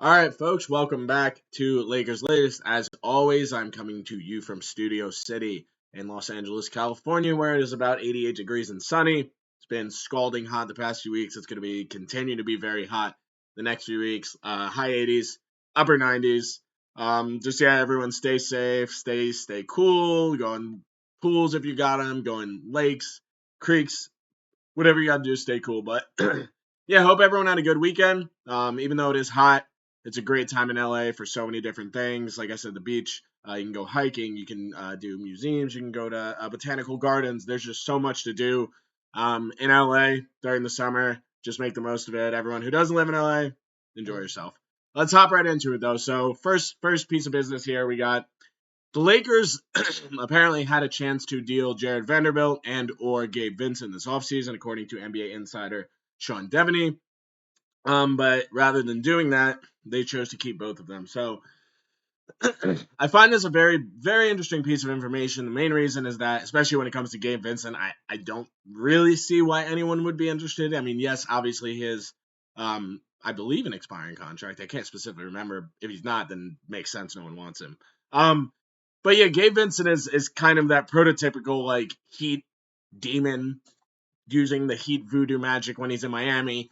All right, folks, welcome back to Lakers Latest. As always, I'm coming to you from Studio City in Los Angeles, California, where it is about 88 degrees and sunny. It's been scalding hot the past few weeks. It's going to be continue to be very hot the next few weeks. High 80s, upper 90s. Everyone stay safe, stay cool. Going pools if you got them. Going lakes, creeks, whatever you got to do, stay cool. But yeah, hope everyone had a good weekend. Even though it is hot, it's a great time in LA for so many different things. Like I said, the beach. You can go hiking. You can do museums. You can go to botanical gardens. There's just so much to do in LA during the summer. Just make the most of it. Everyone who doesn't live in LA, enjoy yourself. Let's hop right into it though. So first piece of business here, we got the Lakers apparently had a chance to deal Jared Vanderbilt and or Gabe Vincent this offseason, according to NBA insider Sean Devaney. But rather than doing that, they chose to keep both of them. So I find this a very, very interesting piece of information. The main reason is that, especially when it comes to Gabe Vincent, I don't really see why anyone would be interested. I mean, yes, obviously his, I believe, an expiring contract. I can't specifically remember. If he's not, then it makes sense. No one wants him. But yeah, Gabe Vincent is kind of that prototypical like Heat demon using the Heat voodoo magic when he's in Miami,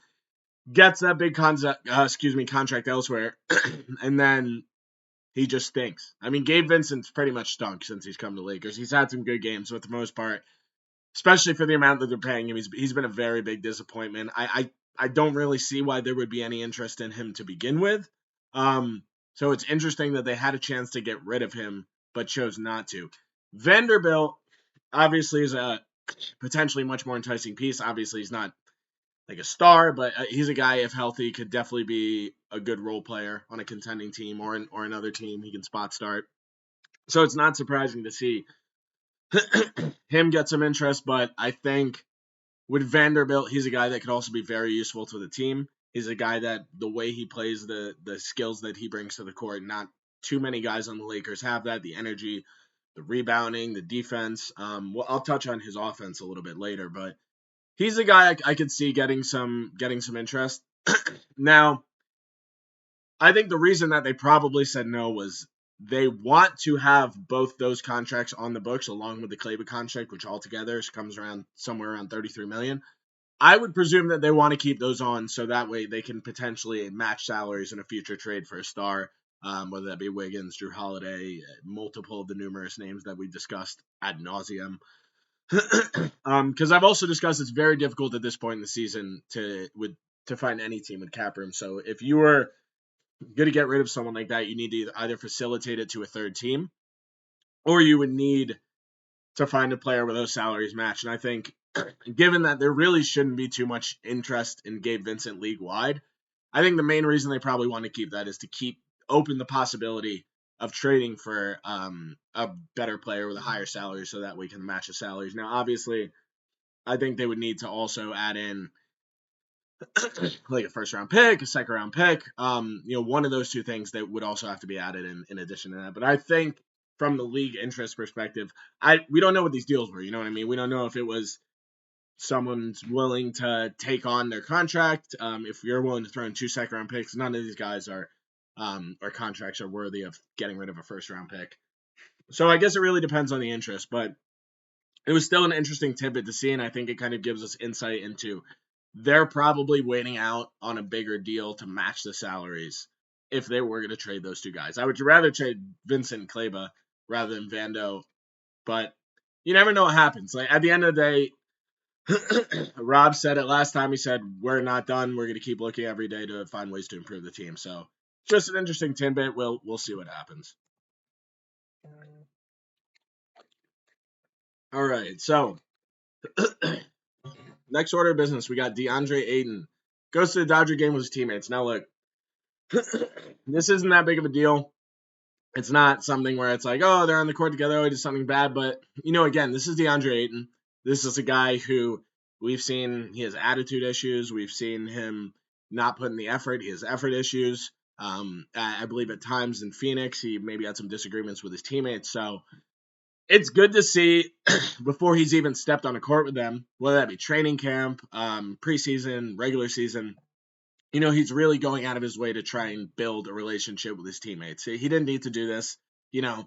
gets that big contract elsewhere, and then he just stinks. I mean, Gabe Vincent's pretty much stunk since he's come to Lakers. He's had some good games, but for the most part, especially for the amount that they're paying him, he's been a very big disappointment. I don't really see why there would be any interest in him to begin with. So it's interesting that they had a chance to get rid of him, but chose not to. Vanderbilt obviously is a potentially much more enticing piece. Obviously, he's not like a star, but he's a guy, if healthy, could definitely be a good role player on a contending team or another team. He can spot start. So it's not surprising to see him get some interest, but I think with Vanderbilt, he's a guy that could also be very useful to the team. He's a guy that the way he plays, the skills that he brings to the court, not too many guys on the Lakers have that. The energy, the rebounding, the defense. Well, I'll touch on his offense a little bit later, but he's a guy I could see getting some interest. Now, I think the reason that they probably said no was they want to have both those contracts on the books along with the Kleber contract, which altogether comes around somewhere around $33 million. I would presume that they want to keep those on so that way they can potentially match salaries in a future trade for a star, whether that be Wiggins, Drew Holiday, multiple of the numerous names that we discussed ad nauseum. Because I've also discussed it's very difficult at this point in the season to find any team with cap room. So if you were going to get rid of someone like that, you need to either facilitate it to a third team, or you would need to find a player where those salaries match. And I think, given that there really shouldn't be too much interest in Gabe Vincent league wide, I think the main reason they probably want to keep that is to keep open the possibility of trading for a better player with a higher salary so that we can match the salaries. Now, obviously, I think they would need to also add in like a first round pick, a second round pick. One of those two things that would also have to be added in addition to that. But I think from the league interest perspective, we don't know what these deals were. You know what I mean? We don't know if it was someone's willing to take on their contract. If you're willing to throw in 2 second round picks, none of these guys are or contracts are worthy of getting rid of a first round pick. So I guess it really depends on the interest, but it was still an interesting tidbit to see, and I think it kind of gives us insight into they're probably waiting out on a bigger deal to match the salaries if they were going to trade those two guys. I would rather trade Vincent and Kleber rather than Vando, but you never know what happens. Like at the end of the day, Rob said it last time. He said, we're not done. We're going to keep looking every day to find ways to improve the team. So just an interesting tidbit. We'll see what happens. All right. So next order of business, we got DeAndre Eaton. Goes to the Dodger game with his teammates. Now look, this isn't that big of a deal. It's not something where it's like, oh, they're on the court together, oh, he did something bad. But, again, this is DeAndre Eaton. This is a guy who we've seen he has attitude issues. We've seen him not put in the effort. He has effort issues. I believe at times in Phoenix, he maybe had some disagreements with his teammates. So it's good to see before he's even stepped on a court with them, whether that be training camp, preseason, regular season, he's really going out of his way to try and build a relationship with his teammates. He didn't need to do this. You know,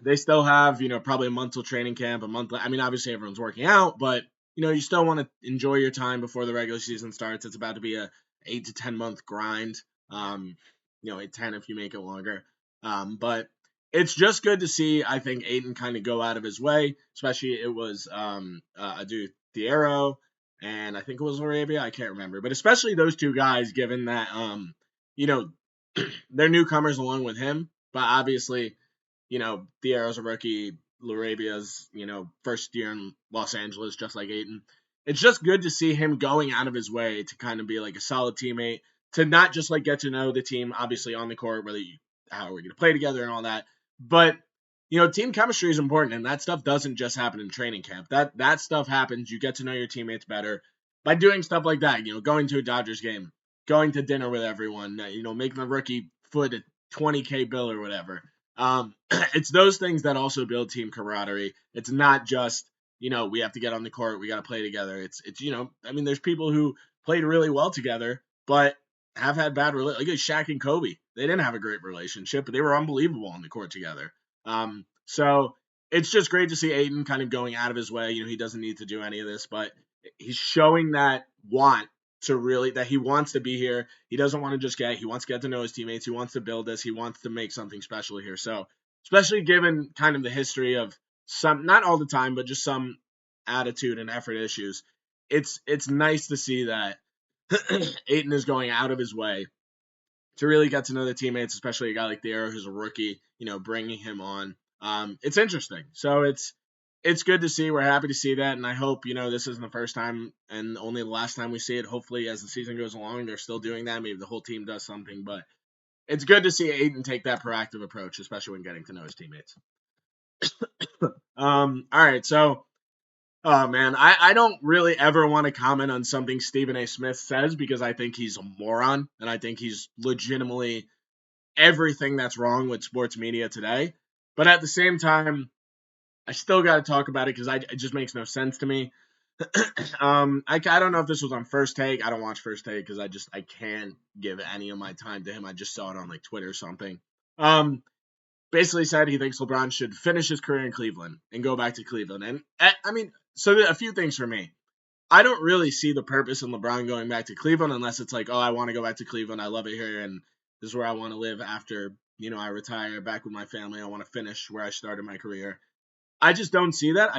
they still have, probably a month till training camp, a month. I mean, obviously everyone's working out, but, you still want to enjoy your time before the regular season starts. It's about to be a 8 to 10 month grind. 10 if you make it longer. But it's just good to see, I think, Eaton kind of go out of his way, especially it was a dude, DeAndre, and I think it was Arabia. I can't remember. But especially those two guys, given that, they're newcomers along with him. But obviously, Diarra's a rookie. Larabia's, first year in Los Angeles, just like Eaton. It's just good to see him going out of his way to kind of be like a solid teammate, to not just like get to know the team, obviously on the court, how we're going to play together and all that. But, team chemistry is important, and that stuff doesn't just happen in training camp. That stuff happens. You get to know your teammates better by doing stuff like that, going to a Dodgers game, going to dinner with everyone, making the rookie foot a 20K bill or whatever. It's those things that also build team camaraderie. It's not just, we have to get on the court, we got to play together. It's there's people who played really well together, but have had bad relationships. Like Shaq and Kobe, they didn't have a great relationship, but they were unbelievable on the court together. So it's just great to see Eaton kind of going out of his way. He doesn't need to do any of this, but he's showing that that he wants to be here. He doesn't want to just he wants to get to know his teammates. He wants to build this. He wants to make something special here. So, especially given kind of the history of some, not all the time, but just some attitude and effort issues, it's nice to see that Eaton is going out of his way to really get to know the teammates, especially a guy like DeAndre who's a rookie, bringing him on. It's interesting. So it's good to see. We're happy to see that, and I hope, this isn't the first time and only the last time we see it. Hopefully, as the season goes along, they're still doing that. Maybe the whole team does something, but it's good to see Eaton take that proactive approach, especially when getting to know his teammates. All right, so, oh, man, I don't really ever want to comment on something Stephen A. Smith says because I think he's a moron, and I think he's legitimately everything that's wrong with sports media today. But at the same time, I still got to talk about it because it just makes no sense to me. I don't know if this was on First Take. I don't watch First Take because I can't give any of my time to him. I just saw it on like Twitter or something. Basically said he thinks LeBron should finish his career in Cleveland and go back to Cleveland. And so a few things for me. I don't really see the purpose in LeBron going back to Cleveland unless it's like, oh, I want to go back to Cleveland. I love it here, and this is where I want to live after, I retire, back with my family. I want to finish where I started my career. I just don't see that.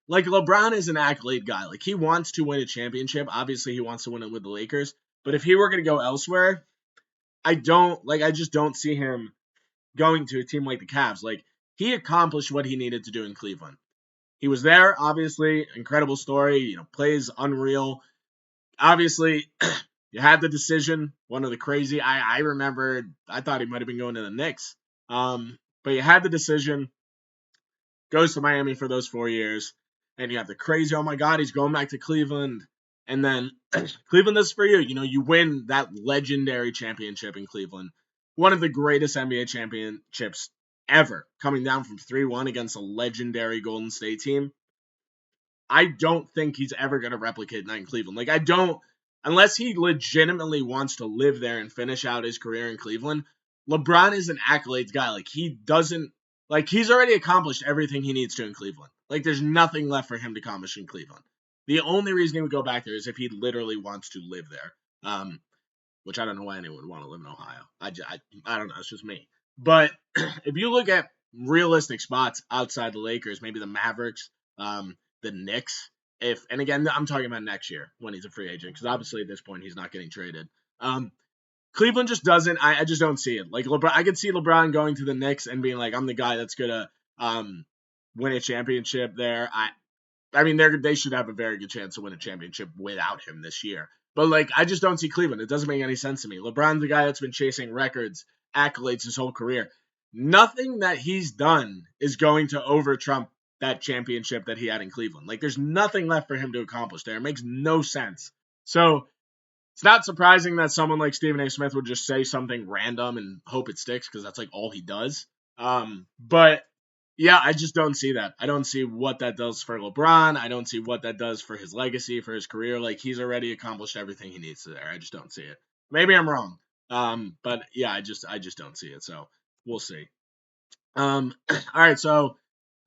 Like, LeBron is an accolade guy. Like, he wants to win a championship. Obviously, he wants to win it with the Lakers. But if he were going to go elsewhere, I just don't see him going to a team like the Cavs. Like, he accomplished what he needed to do in Cleveland. He was there, obviously, incredible story, plays unreal. Obviously, you had the decision, one of the crazy, I remember, I thought he might have been going to the Knicks. But you had the decision, goes to Miami for those 4 years, and you have the crazy, oh my God, he's going back to Cleveland. And then Cleveland, this is for you. You win that legendary championship in Cleveland. One of the greatest NBA championships ever, coming down from 3-1 against a legendary Golden State team. I don't think he's ever going to replicate that in Cleveland. Like, I don't, unless he legitimately wants to live there and finish out his career in Cleveland. LeBron is an accolades guy. Like, he's already accomplished everything he needs to in Cleveland. Like, there's nothing left for him to accomplish in Cleveland. The only reason he would go back there is if he literally wants to live there. Which I don't know why anyone would want to live in Ohio. I don't know. It's just me. But if you look at realistic spots outside the Lakers, maybe the Mavericks, the Knicks, and again, I'm talking about next year when he's a free agent, because obviously at this point he's not getting traded. Cleveland just doesn't. I just don't see it. Like, LeBron, I could see LeBron going to the Knicks and being like, I'm the guy that's gonna win a championship there. They should have a very good chance to win a championship without him this year. But, like, I just don't see Cleveland. It doesn't make any sense to me. LeBron's the guy that's been chasing records, accolades his whole career. Nothing that he's done is going to over-trump that championship that he had in Cleveland. Like, there's nothing left for him to accomplish there. It makes no sense. So, it's not surprising that someone like Stephen A. Smith would just say something random and hope it sticks, because that's, like, all he does. But Yeah, I just don't see that. I don't see what that does for LeBron. I don't see what that does for his legacy, for his career. Like, he's already accomplished everything he needs to there. I just don't see it. Maybe I'm wrong. But yeah, I just don't see it. So we'll see. All right, so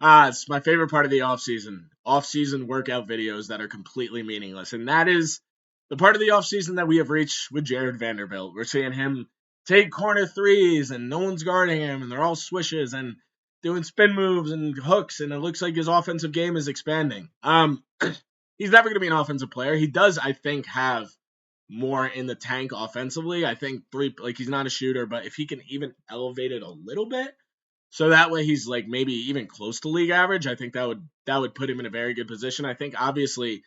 it's my favorite part of the off-season workout videos that are completely meaningless, and that is the part of the off-season that we have reached with Jared Vanderbilt. We're seeing him take corner threes, and no one's guarding him, and they're all swishes and doing spin moves and hooks, and it looks like his offensive game is expanding. He's never going to be an offensive player. He does, I think, have more in the tank offensively. I think he's not a shooter, but if he can even elevate it a little bit, so that way he's like maybe even close to league average, I think that would put him in a very good position. I think obviously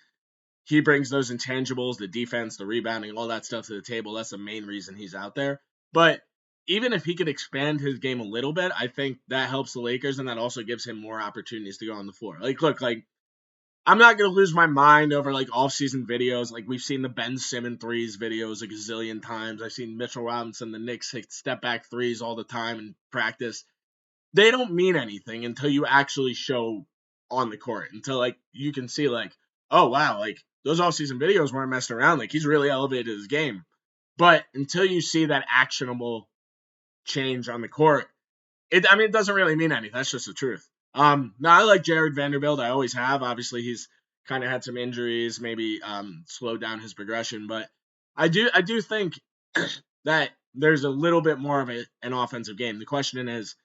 he brings those intangibles, the defense, the rebounding, all that stuff to the table. That's the main reason he's out there. But even if he could expand his game a little bit, I think that helps the Lakers, and that also gives him more opportunities to go on the floor. Like, look, like, I'm not going to lose my mind over like off-season videos. Like, we've seen the Ben Simmons threes videos a gazillion times. I've seen Mitchell Robinson, the Knicks, hit step back threes all the time in practice. They don't mean anything until you actually show on the court, until like you can see like, oh wow, like those off-season videos weren't messing around. Like, he's really elevated his game. But until you see that actionable change on the court, it doesn't really mean anything. That's just the truth. Now I like Jared Vanderbilt. I always have. Obviously, he's kind of had some injuries, maybe slowed down his progression, but I do think that there's a little bit more of an offensive game. The question is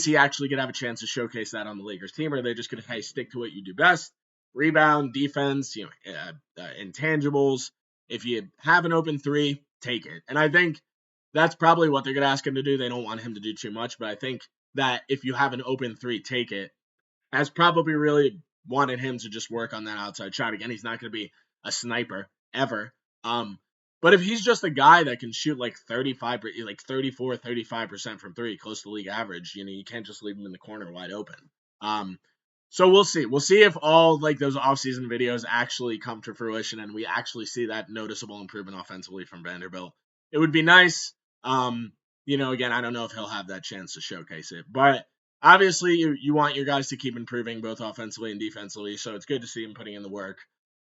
he actually going to have a chance to showcase that on the Lakers team, or are they just going to, hey, stick to what you do best? Rebound, defense, intangibles. If you have an open three, take it. And I think that's probably what they're going to ask him to do. They don't want him to do too much, but I think that if you have an open three, take it. Has probably really wanted him to just work on that outside shot. Again, he's not going to be a sniper ever. But if he's just a guy that can shoot like 35% from three, close to league average, you can't just leave him in the corner wide open. So we'll see. We'll see if all like those offseason videos actually come to fruition and we actually see that noticeable improvement offensively from Vanderbilt. It would be nice. Again, I don't know if he'll have that chance to showcase it, but obviously you want your guys to keep improving both offensively and defensively. So it's good to see him putting in the work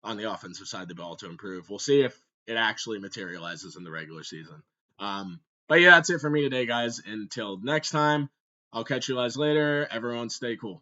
on the offensive side of the ball to improve. We'll see if it actually materializes in the regular season. But yeah, that's it for me today, guys. Until next time, I'll catch you guys later. Everyone stay cool.